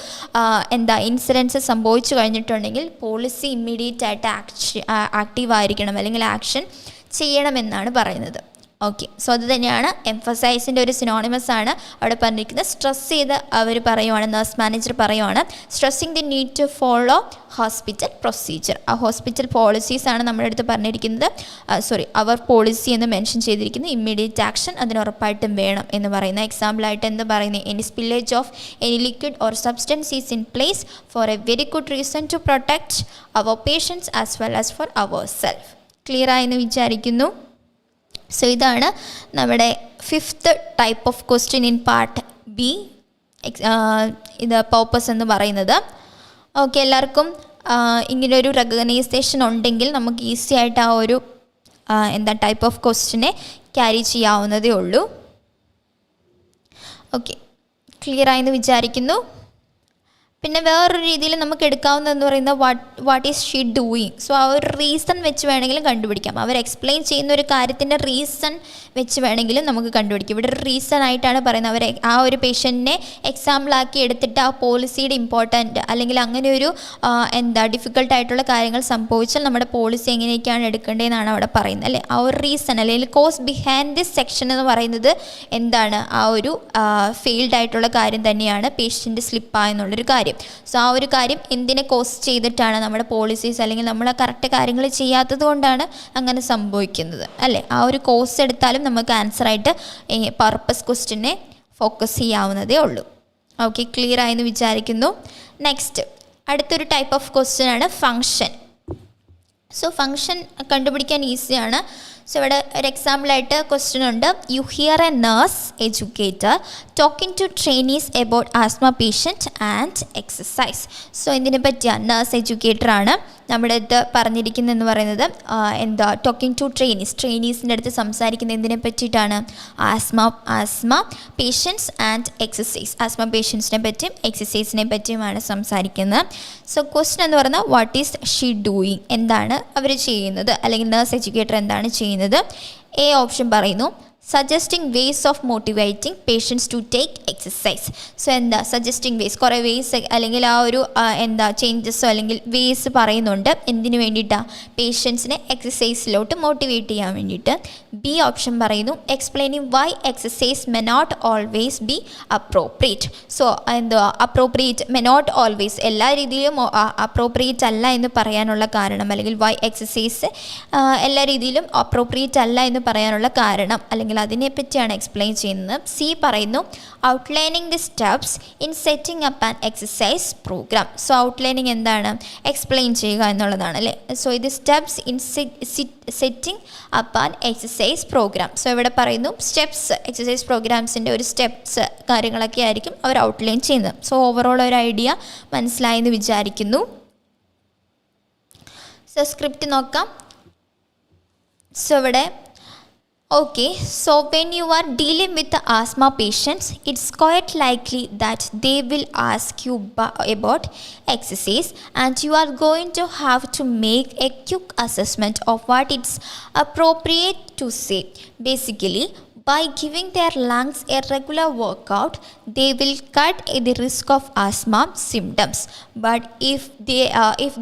ഇൻസിഡൻസ് സംഭവിച്ചു കഴിഞ്ഞിട്ടുണ്ടെങ്കിൽ പോളിസി ഇമ്മീഡിയറ്റ് ആയിട്ട് ആക്റ്റീവ് ആയിരിക്കണം അല്ലെങ്കിൽ ആക്ഷൻ ചെയ്യണമെന്നാണ് പറയുന്നത്. ഓക്കെ, സോ അത് തന്നെയാണ് എംഫസൈസിൻ്റെ ഒരു സിനോണിമസ് ആണ് അവിടെ പറഞ്ഞിരിക്കുന്നത്. സ്ട്രെസ് ചെയ്ത് അവർ പറയുവാണ്, നഴ്സ് മാനേജർ പറയുവാണ് stressing the need to follow hospital procedure. ആ ഹോസ്പിറ്റൽ പോളിസീസ് ആണ് നമ്മുടെ അടുത്ത് പറഞ്ഞിരിക്കുന്നത്. അവർ പോളിസി എന്ന് മെൻഷൻ ചെയ്തിരിക്കുന്നത് ഇമ്മീഡിയറ്റ് ആക്ഷൻ അതിന് ഉറപ്പായിട്ടും വേണം എന്ന് പറയുന്ന. എക്സാമ്പിളായിട്ട് എന്ത് പറയുന്നത്? Any spillage of any liquid or substance is in place for a very good reason to protect our patients as well as for our self. Clear ആയെന്ന് വിചാരിക്കുന്നു. സോ ഇതാണ് നമ്മുടെ 5th type of question in part B, ഇത് purpose എന്ന് പറയുന്നത്. Okay, എല്ലാവർക്കും ഇങ്ങനൊരു recognition ഉണ്ടെങ്കിൽ നമുക്ക് ഈസി ആയിട്ട് ആ ഒരു ടൈപ്പ് ഓഫ് ക്വസ്റ്റ്യനെ ക്യാരി ചെയ്യാവുന്നതേ ഉള്ളൂ. ഓക്കെ, ക്ലിയർ ആയെന്ന് വിചാരിക്കുന്നു. പിന്നെ വേറൊരു രീതിയിൽ നമുക്ക് എടുക്കാവുന്നതെന്ന് പറയുന്നത് what is she doing. So ആ ഒരു റീസൺ വെച്ച് വേണമെങ്കിലും കണ്ടുപിടിക്കാം. അവർ എക്സ്പ്ലെയിൻ ചെയ്യുന്ന ഒരു കാര്യത്തിൻ്റെ റീസൺ വെച്ച് വേണമെങ്കിലും നമുക്ക് കണ്ടുപിടിക്കാം. ഇവിടെ ഒരു റീസൺ ആയിട്ടാണ് പറയുന്നത്. അവർ ആ ഒരു പേഷ്യൻറ്റിനെ എക്സാമ്പിളാക്കി എടുത്തിട്ട് ആ പോളിസിയുടെ ഇമ്പോർട്ടൻറ്റ് അല്ലെങ്കിൽ അങ്ങനെ ഒരു ഡിഫിക്കൽട്ടായിട്ടുള്ള കാര്യങ്ങൾ സംഭവിച്ചാൽ നമ്മുടെ പോളിസി എങ്ങനെയൊക്കെയാണ് എടുക്കേണ്ടതെന്നാണ് അവിടെ പറയുന്നത് അല്ലേ? ആ ഒരു റീസൺ അല്ലെങ്കിൽ കോസ് ബിഹൈൻഡ് ദിസ് സെക്ഷൻ എന്ന് പറയുന്നത് എന്താണ്? ആ ഒരു ഫെയിൽഡ് ആയിട്ടുള്ള കാര്യം തന്നെയാണ്, പേഷ്യൻ്റ് സ്ലിപ്പായെന്നുള്ളൊരു കാര്യം. സോ ആ ഒരു കാര്യം എന്തിനെ കോസ് ചെയ്തിട്ടാണ്? നമ്മുടെ പോളിസീസ് അല്ലെങ്കിൽ നമ്മൾ ആ കറക്റ്റ് കാര്യങ്ങൾ ചെയ്യാത്തത് കൊണ്ടാണ് അങ്ങനെ സംഭവിക്കുന്നത് അല്ലേ? ആ ഒരു കോസ് എടുത്താലും നമുക്ക് ആൻസറായിട്ട് പർപ്പസ് ക്വസ്റ്റ്യനെ ഫോക്കസ് ചെയ്യാവുന്നതേ ഉള്ളൂ. ഓക്കെ, ക്ലിയർ ആയെന്ന് വിചാരിക്കുന്നു. നെക്സ്റ്റ്, അടുത്തൊരു ടൈപ്പ് ഓഫ് ക്വസ്റ്റ്യൻ ആണ് ഫങ്ഷൻ. സോ ഫങ്ഷൻ കണ്ടുപിടിക്കാൻ ഈസിയാണ്. സോ ഇവിടെ ഒരു എക്സാമ്പിളായിട്ട് ക്വസ്റ്റ്യൻ ഉണ്ട്. You hear a nurse educator talking to trainees about asthma patient and exercise. So ഇതിനെ പറ്റിയാണ്, നേഴ്സ് എഡ്യൂക്കേറ്ററാണ് നമ്മുടെ അടുത്ത് പറഞ്ഞിരിക്കുന്നതെന്ന് പറയുന്നത്. ടോക്കിംഗ് ടു ട്രെയിനീസിൻ്റെ അടുത്ത് സംസാരിക്കുന്ന എന്തിനെ പറ്റിയിട്ടാണ്? Asthma patients and exercise. Asthma പേഷ്യൻസിനെ പറ്റിയും എക്സസൈസിനെ പറ്റിയുമാണ് സംസാരിക്കുന്നത്. സോ ക്വസ്റ്റ്യൻ എന്ന് പറയുന്നത് വാട്ട് ഈസ് ഷീ ഡൂയിങ്, എന്താണ് അവർ ചെയ്യുന്നത്, അല്ലെങ്കിൽ നേഴ്സ് എഡ്യൂക്കേറ്റർ എന്താണ് ചെയ്യുന്നത്? എ ഓപ്ഷൻ പറയുന്നു suggesting ways of motivating patients to take exercise. So suggesting ways, കുറേ വേസ് അല്ലെങ്കിൽ ആ ഒരു ചേഞ്ചസോ അല്ലെങ്കിൽ വേസ് പറയുന്നുണ്ട്. എന്തിനു വേണ്ടിയിട്ടാണ്? പേഷ്യൻസിനെ എക്സസൈസിലോട്ട് മോട്ടിവേറ്റ് ചെയ്യാൻ വേണ്ടിയിട്ട്. ബി ഓപ്ഷൻ പറയുന്നു explaining why exercise may not always be appropriate. So appropriate may not always, എല്ലാ രീതിയിലും അപ്രോപ്രിയേറ്റ് അല്ല എന്ന് പറയാനുള്ള കാരണം, അല്ലെങ്കിൽ വൈ എക്സസൈസ് എല്ലാ രീതിയിലും അപ്രോപ്രിയേറ്റ് അല്ല എന്ന് പറയാനുള്ള കാരണം, അല്ലെങ്കിൽ അതിനെപ്പറ്റിയാണ് എക്സ്പ്ലെയിൻ ചെയ്യുന്നത്. സി പറയുന്നു outlining the steps in setting up an exercise programme. So outlining എന്താണ്? എക്സ്പ്ലെയിൻ ചെയ്യുക എന്നുള്ളതാണ് അല്ലേ. സോ ഇത് steps in setting up an exercise programme. So ഇവിടെ പറയുന്നു സ്റ്റെപ്സ്, എക്സസൈസ് പ്രോഗ്രാംസിൻ്റെ ഒരു സ്റ്റെപ്സ് കാര്യങ്ങളൊക്കെ ആയിരിക്കും അവർ ഔട്ട്ലൈൻ ചെയ്യുന്നത്. സോ ഓവറോൾ ഒരു ഐഡിയ മനസ്സിലായെന്ന് വിചാരിക്കുന്നു. സോ സ്ക്രിപ്റ്റ് നോക്കാം. സോ ഇവിടെ okay, so when you are dealing with the asthma patients, it's quite likely that they will ask you about exercise, and you are going to have to make a quick assessment of what it's appropriate to say. Basically, by giving their lungs a regular workout, they will cut the risk of asthma symptoms. But if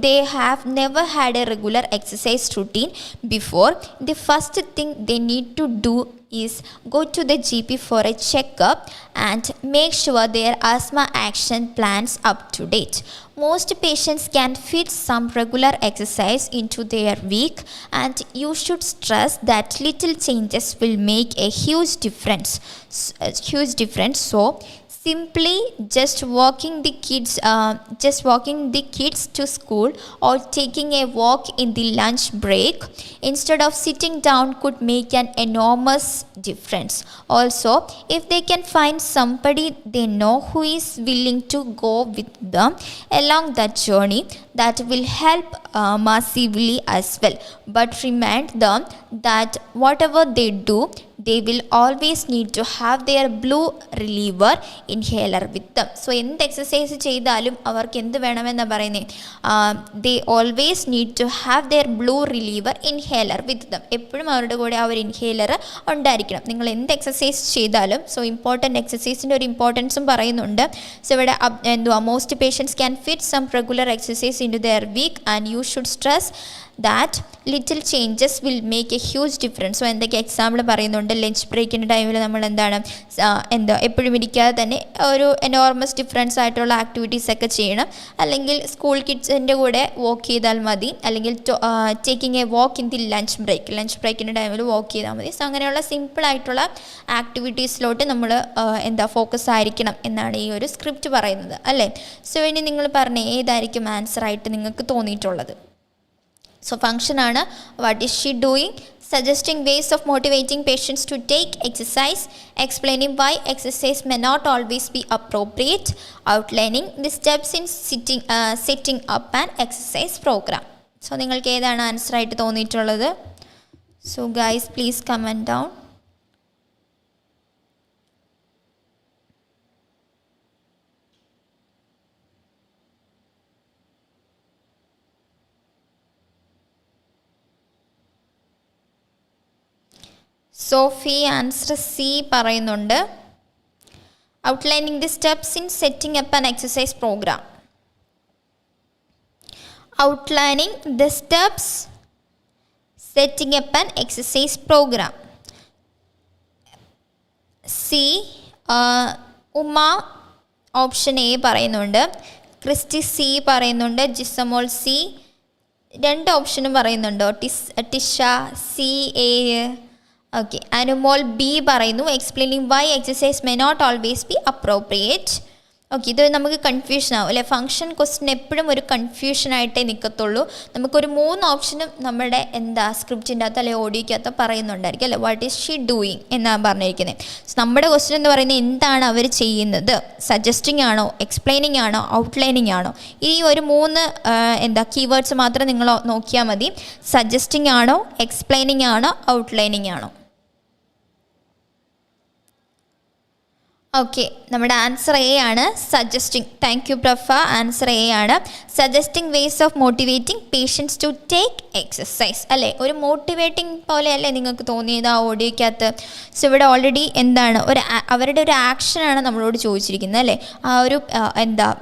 they have never had a regular exercise routine before, the first thing they need to do is go to the GP for a checkup and make sure their asthma action plans up to date. Most patients can fit some regular exercise into their week, and you should stress that little changes will make a huge difference. So simply just walking the kids to school or taking a walk in the lunch break instead of sitting down could make an enormous difference. Also, if they can find somebody they know who is willing to go with them along that journey, that will help massively as well. But remind them that whatever they do, they will always need to have their blue reliever inhaler with them. So എന്ത് exercise ചെയ്താലും അവർക്ക് എന്ത് വേണമെന്നാണ് പറയുന്നത്? they always need to have their blue reliever inhaler with them. എപ്പോഴും അവരുടെ കൂടെ ആ ഒരു ഇൻഹേലർ ഉണ്ടായിരിക്കണം. നിങ്ങൾ എന്ത് എക്സസൈസ് ചെയ്താലും. സോ ഇമ്പോർട്ടൻറ്റ് എക്സസൈസിൻ്റെ ഒരു ഇമ്പോർട്ടൻസും പറയുന്നുണ്ട്. സോ ഇവിടെ most patients can fit some regular exercise into their week, and you should stress that little changes will make a huge difference. So എന്തൊക്കെ എക്സാമ്പിൾ പറയുന്നുണ്ട്? ലഞ്ച് ബ്രേക്കിൻ്റെ ടൈമിൽ നമ്മൾ എപ്പോഴും ഇരിക്കാതെ തന്നെ ഒരു എനോർമസ് ഡിഫറൻസ് ആയിട്ടുള്ള ആക്ടിവിറ്റീസ് ഒക്കെ ചെയ്യണം. അല്ലെങ്കിൽ സ്കൂൾ കിഡ്സിൻ്റെ കൂടെ വാക്ക് ചെയ്താൽ മതി, അല്ലെങ്കിൽ taking a walk in the lunch ബ്രേക്കിൻ്റെ ടൈമിൽ വാക്ക് ചെയ്താൽ മതി. സോ അങ്ങനെയുള്ള സിമ്പിളായിട്ടുള്ള ആക്ടിവിറ്റീസിലോട്ട് നമ്മൾ ഫോക്കസ് ആയിരിക്കണം എന്നാണ് ഈ ഒരു സ്ക്രിപ്റ്റ് പറയുന്നത് അല്ലേ. സോ ഇനി നിങ്ങൾ പറഞ്ഞ ഏതായിരിക്കും ആൻസറായിട്ട് നിങ്ങൾക്ക് തോന്നിയിട്ടുള്ളത്? സോ ഫംഗ്ഷനാണ് what is she doing, suggesting ways of motivating patients to take exercise, explaining why exercise may not always be appropriate, outlining the steps in setting up an exercise program. So നിങ്ങൾക്ക് ഏതാണ് ആൻസറായിട്ട് തോന്നിയിട്ടുള്ളത്? So guys please comment down. Sophie answer C പറയുന്നുണ്ട്. Outlining the steps in setting up an exercise program. Outlining the steps setting up an exercise program. C Umma option A പറയുന്നുണ്ട്, Christy C പറയുന്നുണ്ട്, Jisamol C, രണ്ട് ഓപ്ഷനും പറയുന്നുണ്ടോ? Tisha C A. Okay, Anumol B പറയുന്നു explaining why exercise may not always be appropriate. Okay, ഇത് നമുക്ക് confusion ആവും അല്ലേ? ഫംഗ്ഷൻ ക്വസ്റ്റ്യൻ എപ്പോഴും ഒരു കൺഫ്യൂഷനായിട്ടേ നിൽക്കത്തുള്ളൂ. നമുക്കൊരു 3 ഓപ്ഷനും നമ്മുടെ സ്ക്രിപ്റ്റിൻ്റെ അകത്ത് അല്ലെങ്കിൽ ഓഡിയോയ്ക്കകത്ത് പറയുന്നുണ്ടായിരിക്കും അല്ലേ? വാട്ട് ഈസ് ഷീ ഡൂയിങ് എന്നാണ് പറഞ്ഞിരിക്കുന്നത്. നമ്മുടെ ക്വസ്റ്റ്യൻ എന്ന് പറയുന്നത് എന്താണ് അവർ ചെയ്യുന്നത്? സജസ്റ്റിംഗ് ആണോ, എക്സ്പ്ലെയിനിങ് ആണോ, ഔട്ട്ലൈനിങ് ആണോ? ഈ ഒരു 3 കീവേഡ്സ് മാത്രം നിങ്ങൾ നോക്കിയാൽ മതി. സജസ്റ്റിംഗ് ആണോ, എക്സ്പ്ലെയിനിങ് ആണോ, ഔട്ട്ലൈനിങ് ആണോ? ഓക്കെ, നമ്മുടെ ആൻസർ എ ആണ്, സജസ്റ്റിംഗ്. താങ്ക് യു പ്രഫ. ആൻസർ എ ആണ്. Suggesting ways of motivating patients to take exercise അല്ലേ? ഒരു മോട്ടിവേറ്റിംഗ് പോലെ അല്ലേ നിങ്ങൾക്ക് തോന്നിയത് ആ ഓഡിയോയ്ക്കകത്ത്? സോ ഇവിടെ ഓൾറെഡി എന്താണ് അവരുടെ ഒരു ആക്ഷനാണ് നമ്മളോട് ചോദിച്ചിരിക്കുന്നത് അല്ലേ? ആ ഒരു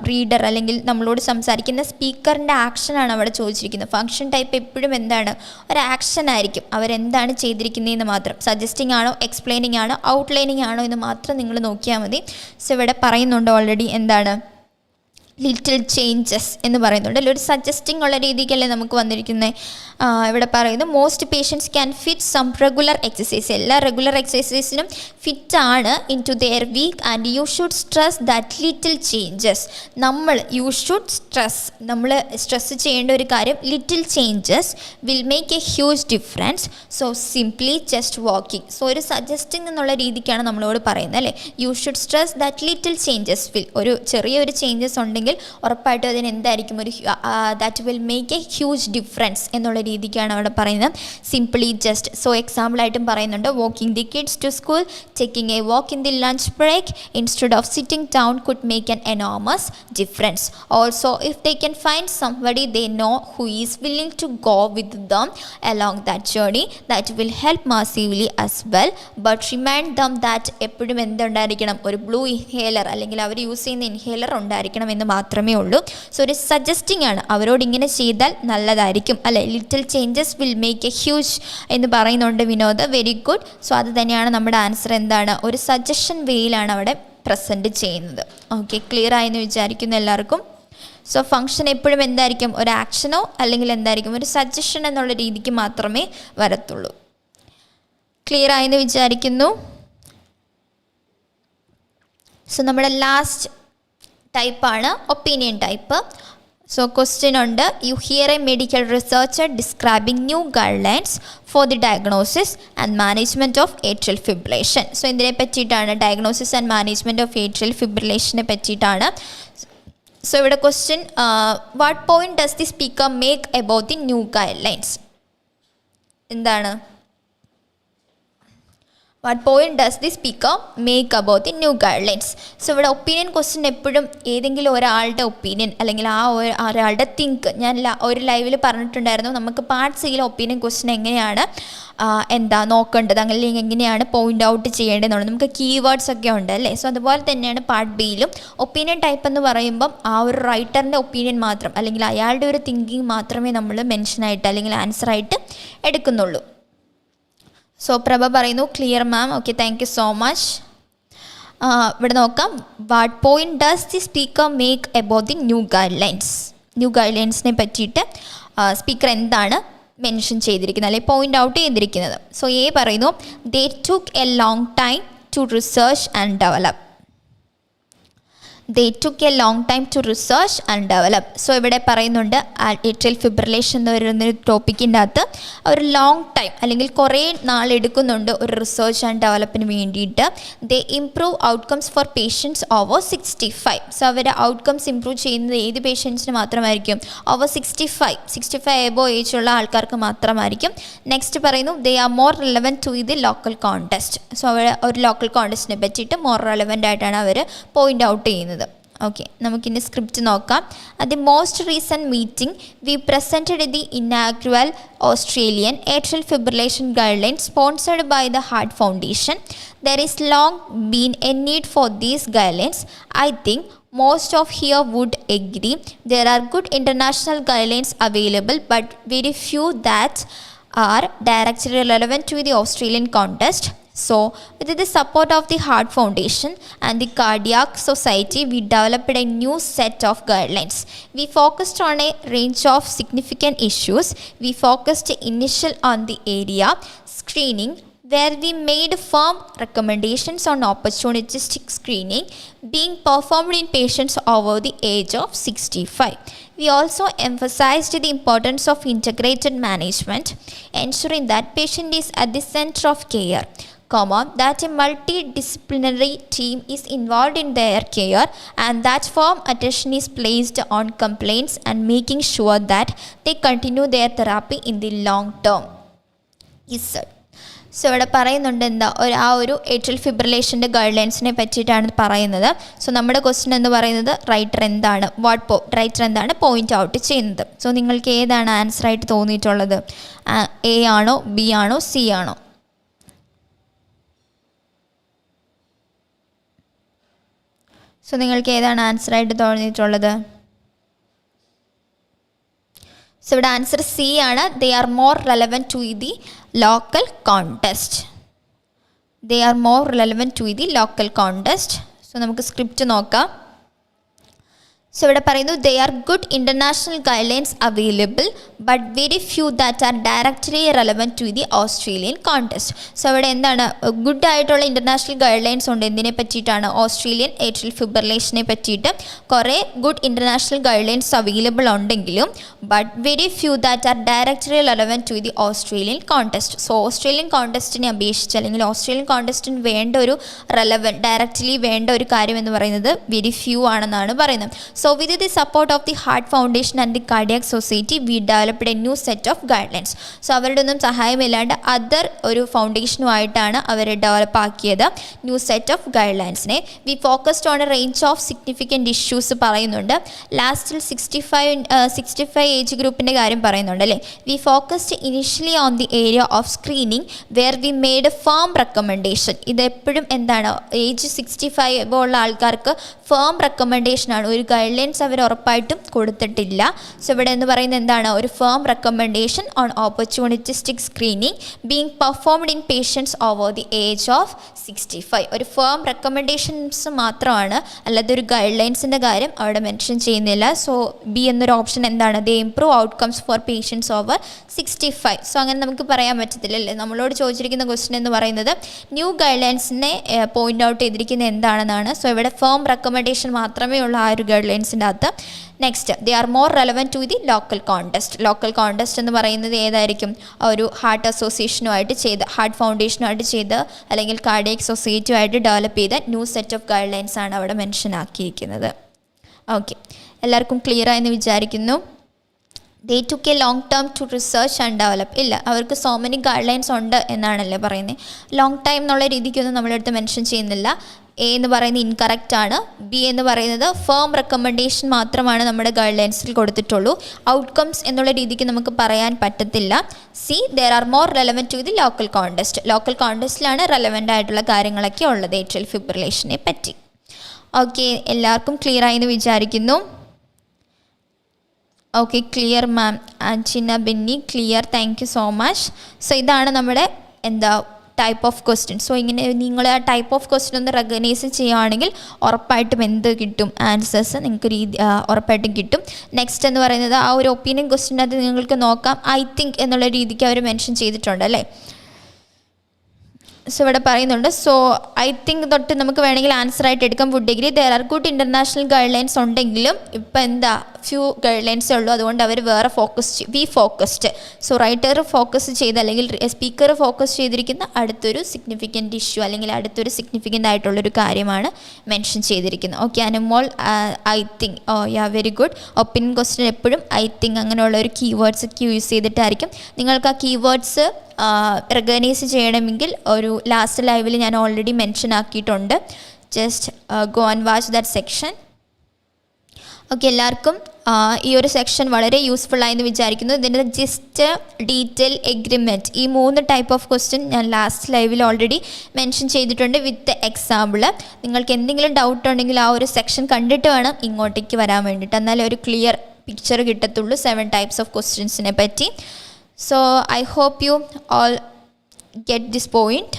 റീഡർ അല്ലെങ്കിൽ നമ്മളോട് സംസാരിക്കുന്ന സ്പീക്കറിൻ്റെ ആക്ഷനാണ് അവിടെ ചോദിച്ചിരിക്കുന്നത്. ഫംഗ്ഷൻ ടൈപ്പ് എപ്പോഴും എന്താണ്, ഒരു ആക്ഷൻ ആയിരിക്കും. അവരെന്താണ് ചെയ്തിരിക്കുന്നതെന്ന് മാത്രം. സജസ്റ്റിംഗ് ആണോ, എക്സ്പ്ലെയിനിങ് ആണോ, ഔട്ട്ലൈനിങ് ആണോ എന്ന് മാത്രം നിങ്ങൾ നോക്കിയാൽ മതി. സോ ഇവിടെ പറയുന്നുണ്ട് ഓൾറെഡി എന്താണ്, ലിറ്റിൽ ചേഞ്ചസ് എന്ന് പറയുന്നുണ്ട്. ഒരു സജസ്റ്റിംഗ് ഉള്ള രീതിക്കല്ലേ നമുക്ക് വന്നിരിക്കുന്നത്. ഇവിടെ പറയുന്നു most patients can fit some regular exercise. എല്ലാ റെഗുലർ എക്സസൈസിനും ഫിറ്റ് ആണ് into their week and you should stress that little changes. നമ്മൾ സ്ട്രെസ് ചെയ്യേണ്ട ഒരു കാര്യം, little changes will make a huge difference. So simply just walking. So ഒരു suggesting എന്നുള്ള രീതിക്കാണ് നമ്മളോട് പറയുന്നത് അല്ലേ? You should stress that little changes will. ഒരു ചെറിയൊരു ചേഞ്ചസ് ഉണ്ടെങ്കിൽ ഉറപ്പായിട്ടും അതിന് എന്തായിരിക്കും, that will make a huge difference എന്നുള്ള രീതിക്കാണ് അവിടെ പറയുന്നത്. Simply just. സോ എക്സാമ്പിളായിട്ടും പറയുന്നുണ്ട്, walking the kids to school, taking a walk in the lunch break instead of sitting down could make an enormous difference. Also if they can find somebody they know who is willing to go with them along that journey that will help massively as well. But remind them that എപ്പോഴും എന്തുണ്ടായിരിക്കണം, ഒരു blue inhaler അല്ലെങ്കിൽ അവർ use ചെയ്യുന്ന inhaler ഉണ്ടായിരിക്കണം എന്ന് മാത്രമേ ഉള്ളൂ. So ഒരു സജസ്റ്റിംഗ് ആണ്, അവരോട് ഇങ്ങനെ ചെയ്താൽ നല്ലതായിരിക്കും അല്ലേ? Little changes will make a huge എന്ന് പറയുന്നുണ്ട് വിനോദ്. Very good. സോ അത് തന്നെയാണ് നമ്മുടെ ആൻസർ. എന്താണ്, ഒരു സജഷൻ വേയിലാണ് അവിടെ പ്രസൻറ്റ് ചെയ്യുന്നത്. ഓക്കെ, ക്ലിയർ ആയെന്ന് വിചാരിക്കുന്നു എല്ലാവർക്കും. സോ ഫംഗ്ഷൻ എപ്പോഴും എന്തായിരിക്കും, ഒരു ആക്ഷനോ അല്ലെങ്കിൽ എന്തായിരിക്കും, ഒരു സജഷൻ എന്നുള്ള രീതിക്ക് മാത്രമേ വരത്തുള്ളൂ. ക്ലിയർ ആയെന്ന് വിചാരിക്കുന്നു. സോ നമ്മുടെ ലാസ്റ്റ് ടൈപ്പാണ് ഒപ്പീനിയൻ ടൈപ്പ്. സോ ക്വസ്റ്റ്യൻ ഉണ്ട്, you hear a medical researcher describing new guidelines for the diagnosis and management of atrial fibrillation. So ഇതിനെ പറ്റിയിട്ടാണ്, diagnosis and management of atrial ഫിബ്രിലേഷനെ പറ്റിയിട്ടാണ്. സോ ഇവിടെ question, what point does the speaker make about the new guidelines? എന്താണ്, what point does the speaker make about the new guidelines? So ഇവിടെ opinion question എപ്പോഴും ഏതെങ്കിലും ഒരാളുടെ ഒപ്പീനിയൻ അല്ലെങ്കിൽ ഒരാളുടെ തിങ്ക്. ഞാൻ ഒരു ലൈവിൽ പറഞ്ഞിട്ടുണ്ടായിരുന്നു, നമുക്ക് പാർട്ട് സിയിലെ ഒപ്പീനിയൻ ക്വസ്റ്റ്യൻ എങ്ങനെയാണ് നോക്കേണ്ടത്, അല്ലെങ്കിൽ എങ്ങനെയാണ് പോയിൻ്റ് ഔട്ട് ചെയ്യേണ്ടതെന്നുള്ളത്. നമുക്ക് കീവേഡ്സ് ഒക്കെ ഉണ്ട് അല്ലേ? സോ അതുപോലെ തന്നെയാണ് പാർട്ട് ബിയിലും. ഒപ്പീനിയൻ ടൈപ്പ് എന്ന് പറയുമ്പം ആ ഒരു റൈറ്ററിൻ്റെ ഒപ്പീനിയൻ മാത്രം അല്ലെങ്കിൽ അയാളുടെ ഒരു തിങ്കിങ് മാത്രമേ നമ്മൾ മെൻഷനായിട്ട് അല്ലെങ്കിൽ ആൻസറായിട്ട് എടുക്കുന്നുള്ളൂ. സോ പ്രഭ പറയുന്നു clear ma'am. Okay, thank you so much. ഇവിടെ നോക്കാം, what point does the speaker make about the new guidelines? New ഗൈഡ്ലൈൻസിനെ പറ്റിയിട്ട് സ്പീക്കർ എന്താണ് മെൻഷൻ ചെയ്തിരിക്കുന്നത് അല്ലെങ്കിൽ പോയിൻ്റ് ഔട്ട് ചെയ്തിരിക്കുന്നത്? സോ എ പറയുന്നു, they took a long time to research and develop. They took a long time to research and develop. സോ ഇവിടെ പറയുന്നുണ്ട് ഏട്രിയൽ ഫിബ്രിലേഷൻ എന്ന് പറയുന്നൊരു ടോപ്പിക്കിൻ്റെ അകത്ത് ഒരു ലോങ് ടൈം അല്ലെങ്കിൽ കുറേ നാളെടുക്കുന്നുണ്ട് ഒരു റിസർച്ച് ആൻഡ് ഡെവലപ്പിന് വേണ്ടിയിട്ട്. They improve outcomes for patients over 65. So അവർ ഔട്ട്കംസ് ഇംപ്രൂവ് ചെയ്യുന്നത് ഏത് പേഷ്യൻസിന് മാത്രമായിരിക്കും? ഓവർ 65 എബോ ഏജ് ഉള്ള ആൾക്കാർക്ക് മാത്രമായിരിക്കും. നെക്സ്റ്റ് പറയുന്നു, they are more relevant to the local context. So അവർ ഒരു ലോക്കൽ കോണ്ടെസ്റ്റിനെ പറ്റിയിട്ട് മോർ റെലവൻ്റ് ആയിട്ടാണ് അവർ പോയിൻ്റ് ഔട്ട് ചെയ്യുന്നത്. ഓക്കെ, നമുക്കിൻ്റെ സ്ക്രിപ്റ്റ് നോക്കാം. At the most recent meeting we presented the inaugural Australian atrial fibrillation guideline sponsored by the Heart Foundation. There is long been a need for these guidelines. I think most of here would agree. There are good international guidelines available, but very few that are directly relevant to the Australian context. So, with the support of the Heart Foundation and the Cardiac Society, we developed a new set of guidelines. We focused on a range of significant issues. We focused initially on the area screening, where we made firm recommendations on opportunistic screening being performed in patients over the age of 65. We also emphasized the importance of integrated management, ensuring that patient is at the center of care, that a multidisciplinary team is involved in their care, and that firm attention is placed on complaints and making sure that they continue their therapy in the long term. Yes, sir. So ഇവിടെ പറയുന്നുണ്ട് എന്താ ഒരു atrial ഫിബ്രിലേഷൻ്റെ guide ലൈൻസിനെ പറ്റിയിട്ടാണ് പറയുന്നത്. So നമ്മുടെ question എന്ന് പറയുന്നത് writer എന്താണ് റൈറ്റർ എന്താണ് പോയിന്റ് ഔട്ട് ചെയ്യുന്നത്. സോ നിങ്ങൾക്ക് ഏതാണ് ആൻസർ ആയിട്ട് തോന്നിയിട്ടുള്ളത്? എ ആണോ, ബി ആണോ, സി ആണോ? സോ നിങ്ങൾക്ക് ഏതാണ് ആൻസർ ആയിട്ട് തോന്നിയിട്ടുള്ളത്? സോ ഇവിടെ ആൻസർ സി ആണ്. They are more relevant to the local context. They are more relevant to the local context. So നമുക്ക് സ്ക്രിപ്റ്റ് നോക്കാം. സോ ഇവിടെ പറയുന്നു they are good international guideline available but very few that are directly relevant to the Australian context. So ഇവിടെ എന്താണ് good ആയിട്ടുള്ള international guide lines ഉണ്ട്. എന്തിനെ പറ്റിയിട്ടാണ്? ഓസ്ട്രേലിയൻ ഏട്രിയൽ ഫിബ്രിലേഷനെ പറ്റിയിട്ട് കുറേ good international guideline available ഉണ്ടെങ്കിലും but very few that are directly relevant to the Australian context. So Australian കോണ്ടെസ്റ്റിനെ അപേക്ഷിച്ച് അല്ലെങ്കിൽ ഓസ്ട്രേലിയൻ കോണ്ടെസ്റ്റിന് വേണ്ട ഒരു ഡയറക്റ്റ്ലി വേണ്ട ഒരു കാര്യം എന്ന് പറയുന്നത് വെരി ഫ്യൂ ആണെന്നാണ് പറയുന്നത്. So with the support of the Heart Foundation and the Cardiac Society, we developed a new set of guidelines. So അവരുടെ ഒന്നും സഹായമില്ലാണ്ട് അതർ ഒരു ഫൗണ്ടേഷനുമായിട്ടാണ് അവർ ഡെവലപ്പ് ആക്കിയത് ന്യൂ സെറ്റ് ഓഫ് ഗൈഡ് ലൈൻസിനെ. We focused on a range of significant issues പറയുന്നുണ്ട്. ലാസ്റ്റിൽ 65 ഏജ് ഗ്രൂപ്പിൻ്റെ കാര്യം പറയുന്നുണ്ട് അല്ലേ. We focused initially on the area of screening where we made firm recommendation. ഇതെപ്പോഴും എന്താണ് ഏജ് 65 ഉള്ള ആൾക്കാർക്ക് ഫേം റെക്കമെൻഡേഷനാണ്. ഒരു ഗൈഡ് ലൈൻസ് അവർ ഉറപ്പായിട്ടും കൊടുത്തിട്ടില്ല. സോ ഇവിടെ എന്ന് പറയുന്നത് എന്താണ്? ഒരു firm recommendation on opportunistic screening being performed in patients over the age of 65. ഒരു ഫേം റെക്കമെൻഡേഷൻസ് മാത്രമാണ്, അല്ലാതെ ഒരു ഗൈഡ് ലൈൻസിൻ്റെ കാര്യം അവിടെ മെൻഷൻ ചെയ്യുന്നില്ല. സോ ബി എന്നൊരു ഓപ്ഷൻ എന്താണ്? They improve outcomes for patients over 65. So അങ്ങനെ നമുക്ക് പറയാൻ പറ്റത്തില്ല അല്ലേ. നമ്മളോട് ചോദിച്ചിരിക്കുന്ന ക്വസ്റ്റ്യൻ എന്ന് പറയുന്നത് ന്യൂ ഗൈഡ് ലൈൻസിനെ പോയിന്റ് ഔട്ട് ചെയ്തിരിക്കുന്നത് എന്താണെന്നാണ്. സോ ഇവിടെ ഫേം റെക്കമെൻഡേഷൻ മാത്രമേ ഉള്ളൂ ആ ഒരു ഗൈഡ് ലൈൻസിൻ്റെ അകത്ത്. Next, they are more relevant to the local context. Local context എന്ന് പറയുന്നത് ഏതായിരിക്കും? ഒരു ഹാർട്ട് അസോസിയേഷനുമായിട്ട് ചെയ്ത്, ഹാർട്ട് ഫൗണ്ടേഷനുമായിട്ട് ചെയ്ത്, അല്ലെങ്കിൽ കാർഡിയക് സൊസൈറ്റിയുമായിട്ട് ഡെവലപ്പ് ചെയ്ത new set of guide lines ആണ് അവിടെ മെൻഷൻ ആക്കിയിരിക്കുന്നത്. ഓക്കെ, എല്ലാവർക്കും ക്ലിയർ ആയെന്ന് വിചാരിക്കുന്നു. ദേ took a long term two research and develop. ഇല്ല, അവർക്ക് സോ മെനി ഗൈഡ് ലൈൻസ് ഉണ്ട് എന്നാണല്ലേ പറയുന്നത്. ലോങ് ടൈം എന്നുള്ള രീതിക്കൊന്നും നമ്മളെടുത്ത് മെൻഷൻ ചെയ്യുന്നില്ല. എ എന്ന് പറയുന്നത് ഇൻകറക്റ്റ് ആണ്. ബി എന്ന് പറയുന്നത് ഫേം റെക്കമെൻഡേഷൻ മാത്രമാണ് നമ്മുടെ ഗൈഡ് ലൈൻസിൽ കൊടുത്തിട്ടുള്ളൂ. ഔട്ട്കംസ് എന്നുള്ള രീതിക്ക് നമുക്ക് പറയാൻ പറ്റത്തില്ല. C, there are more relevant to the local context. Local കോണ്ടെസ്റ്റിലാണ് റെലവൻ്റ് ആയിട്ടുള്ള കാര്യങ്ങളൊക്കെ ഉള്ളത് ഏട്രിയൽ ഫിബ്രിലേഷനെ പറ്റി. ഓക്കെ, എല്ലാവർക്കും ക്ലിയർ ആയെന്ന് വിചാരിക്കുന്നു. Okay, clear ma'am. അഞ്ചിന Benny clear, thank you so much. So ഇതാണ് നമ്മുടെ ടൈപ്പ് ഓഫ് ക്വസ്റ്റ്യൻ. സോ ഇങ്ങനെ നിങ്ങൾ ആ ടൈപ്പ് ഓഫ് ക്വസ്റ്റ്യൻ ഒന്ന് റെക്കഗ്നൈസ് ചെയ്യുകയാണെങ്കിൽ ഉറപ്പായിട്ടും എന്ത് കിട്ടും? ആൻസേഴ്സ് നിങ്ങൾക്ക് ഉറപ്പായിട്ടും കിട്ടും. നെക്സ്റ്റ് എന്ന് പറയുന്നത് ആ ഒരു ഒപ്പീനിയൻ ക്വസ്റ്റ്യനകത്ത് നിങ്ങൾക്ക് നോക്കാം. ഐ തിങ്ക് എന്നുള്ള രീതിക്ക് അവർ മെൻഷൻ ചെയ്തിട്ടുണ്ട് അല്ലേ. സോ ഇവിടെ പറയുന്നുണ്ട്. സോ ഐ തിങ്ക് തൊട്ട് നമുക്ക് വേണമെങ്കിൽ ആൻസർ ആയിട്ട് എടുക്കാം. Would degree there are good international guidelines ഉണ്ടെങ്കിലും ഇപ്പം ഫ്യൂ ഗൈഡ് ലൈൻസേ ഉള്ളൂ. അതുകൊണ്ട് അവർ വേറെ we focused. So writer focus ചെയ്ത് അല്ലെങ്കിൽ സ്പീക്കർ ഫോക്കസ് ചെയ്തിരിക്കുന്ന അടുത്തൊരു സിഗ്നിഫിക്കൻറ്റ് ഇഷ്യൂ അല്ലെങ്കിൽ അടുത്തൊരു സിഗ്നിഫിക്കൻ്റ് ആയിട്ടുള്ളൊരു കാര്യമാണ് മെൻഷൻ ചെയ്തിരിക്കുന്നത്. Okay, Anumol I think. Yeah, very good. Opinion question എപ്പോഴും ഐ തിങ്ക് അങ്ങനെയുള്ള ഒരു കീവേഡ്സ് ഒക്കെ യൂസ് ചെയ്തിട്ടായിരിക്കും. നിങ്ങൾക്ക് ആ കീവേഡ്സ് റെക്കഗ്നൈസ് ചെയ്യണമെങ്കിൽ ഒരു ലാസ്റ്റ് ലൈവിൽ ഞാൻ ഓൾറെഡി മെൻഷൻ ആക്കിയിട്ടുണ്ട്. Just go and watch that section. Okay, എല്ലാവർക്കും ഈ ഒരു സെക്ഷൻ വളരെ യൂസ്ഫുൾ ആയെന്ന് വിചാരിക്കുന്നു. ഇതിൻ്റെ ജിസ്റ്റ്, ഡീറ്റെയിൽ, എഗ്രിമെൻറ്റ്, ഈ 3 ടൈപ്പ് ഓഫ് ക്വസ്റ്റ്യൻ ഞാൻ ലാസ്റ്റ് ലൈവിൽ ഓൾറെഡി മെൻഷൻ ചെയ്തിട്ടുണ്ട് വിത്ത് എക്സാമ്പിൾ. നിങ്ങൾക്ക് എന്തെങ്കിലും ഡൗട്ട് ഉണ്ടെങ്കിൽ ആ ഒരു സെക്ഷൻ കണ്ടിട്ട് വേണം ഇങ്ങോട്ടേക്ക് വരാൻ വേണ്ടിയിട്ട്. എന്നാലേ ഒരു ക്ലിയർ പിക്ചർ കിട്ടത്തുള്ളൂ 7 ടൈപ്സ് ഓഫ് ക്വസ്റ്റ്യൻസിനെ പറ്റി. So I hope you all get this point.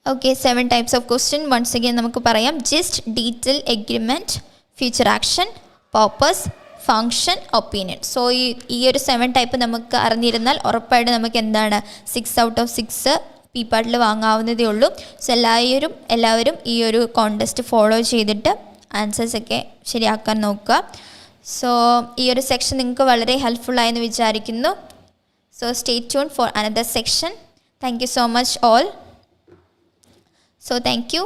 Okay, 7 types of question. Once again നമുക്ക് പറയാം. Gist, detail, agreement, future action, purpose, function, opinion. So ഈ ഒരു 7 ടൈപ്പ് നമുക്ക് അറിഞ്ഞിരുന്നാൽ ഉറപ്പായിട്ട് നമുക്ക് എന്താണ് 6 ഔട്ട് ഓഫ് 6 പി പാർട്ടിൽ വാങ്ങാവുന്നതേ ഉള്ളൂ. സോ എല്ലാവരും ഈ ഒരു കോൺടെസ്റ്റ് ഫോളോ ചെയ്തിട്ട് ആൻസേഴ്സൊക്കെ ശരിയാക്കാൻ നോക്കുക. സോ ഈ ഒരു സെക്ഷൻ നിങ്ങൾക്ക് വളരെ ഹെൽപ്ഫുള്ളായെന്ന് വിചാരിക്കുന്നു. So stay tune for another section. Thank you so much all. So thank U.